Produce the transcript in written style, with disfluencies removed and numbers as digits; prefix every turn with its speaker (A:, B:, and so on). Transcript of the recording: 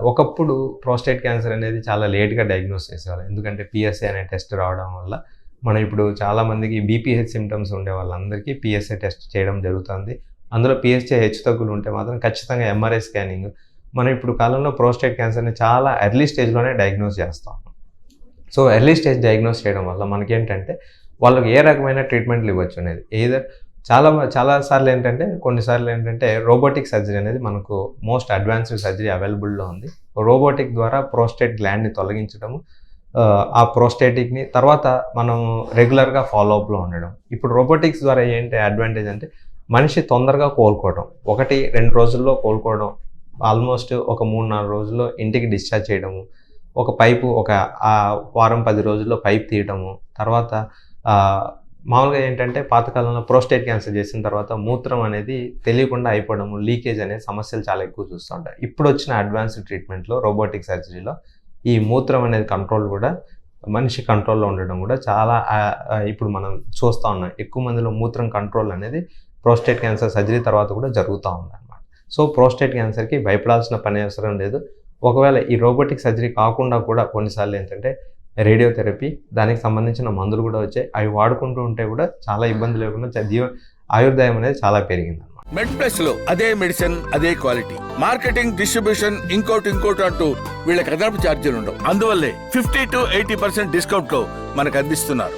A: ఒకప్పుడు prostate cancer అనేది చాలా లేట్గా డయాగ్నోస్ చేసేవాళ్ళు. ఎందుకంటే పిఎస్ఏ అనే టెస్ట్ రావడం వల్ల మనం ఇప్పుడు చాలామందికి బీపీహెచ్ సిమ్టమ్స్ ఉండే వాళ్ళందరికీ పిఎస్ఏ టెస్ట్ చేయడం జరుగుతుంది. అందులో పిఎస్ఏ హెచ్చుతగ్గులు ఉంటే మాత్రం ఖచ్చితంగా ఎంఆర్ఐ స్కానింగ్. మనం ఇప్పుడు కాలంలో ప్రోస్టేట్ క్యాన్సర్ని చాలా ఎర్లీ స్టేజ్లోనే డయాగ్నోస్ చేస్తాం. సో ఎర్లీ స్టేజ్ డయాగ్నోస్ చేయడం వల్ల మనకేంటంటే వాళ్ళకి ఏ రకమైన ట్రీట్మెంట్లు ఇవ్వచ్చు అనేది చాలాసార్లు కొన్నిసార్లు రోబోటిక్ సర్జరీ అనేది మనకు మోస్ట్ అడ్వాన్స్డ్ సర్జరీ అవైలబుల్లో ఉంది. రోబోటిక్ ద్వారా ప్రోస్టేట్ గ్లాండ్ని తొలగించడము, ఆ ప్రోస్టేటిక్ని తర్వాత మనం రెగ్యులర్గా ఫాలోఅప్లో ఉండడం. ఇప్పుడు రోబోటిక్స్ ద్వారా ఏంటి అడ్వాంటేజ్ అంటే మనిషి తొందరగా కోలుకోవడం, 1-2 రోజుల్లో కోలుకోవడం, ఆల్మోస్ట్ ఒక 3-4 రోజుల్లో ఇంటికి డిశ్చార్జ్ చేయడము, ఒక పైపు వారం 10 రోజుల్లో పైప్ తీయటము, తర్వాత మామూలుగా పాతకాలంలో ప్రోస్టేట్ క్యాన్సర్ చేసిన తర్వాత మూత్రం అనేది తెలియకుండా అయిపోవడము, లీకేజ్ అనే సమస్యలు చాలా ఎక్కువ చూస్తూ ఉంటారు. ఇప్పుడు వచ్చిన అడ్వాన్స్డ్ ట్రీట్మెంట్లో రోబోటిక్ సర్జరీలో ఈ మూత్రం అనేది కంట్రోల్ కూడా మనిషి కంట్రోల్లో ఉండడం కూడా చాలా ఇప్పుడు మనం చూస్తూ ఉన్నాం. ఎక్కువ మందిలో మూత్రం కంట్రోల్ అనేది ప్రోస్టేట్ క్యాన్సర్ సర్జరీ తర్వాత కూడా జరుగుతూ ఉందన్నమాట. సో ప్రోస్టేట్ క్యాన్సర్కి భయపడాల్సిన పని అవసరం లేదు. ఒకవేళ ఈ రోబోటిక్ సర్జరీ కాకుండా కూడా కొన్నిసార్లు రేడియోథెరపీ, దానికి సంబంధించిన మందులు కూడా వచ్చాయి. అవి వాడుకుంటూ ఉంటే కూడా చాలా ఇబ్బంది లేకుండా ఆయుర్దాయం అనేది చాలా పెరిగింది.
B: మెడ్ప్లస్ లో అదే మెడిసిన్, అదే క్వాలిటీ, మార్కెటింగ్, డిస్ట్రిబ్యూషన్, ఇంకోటి అంటూ వీళ్ళకి అదనపు ఛార్జీలు ఉండవు. అందువల్లే 50-80% డిస్కౌంట్ లో మనకు అందిస్తున్నారు.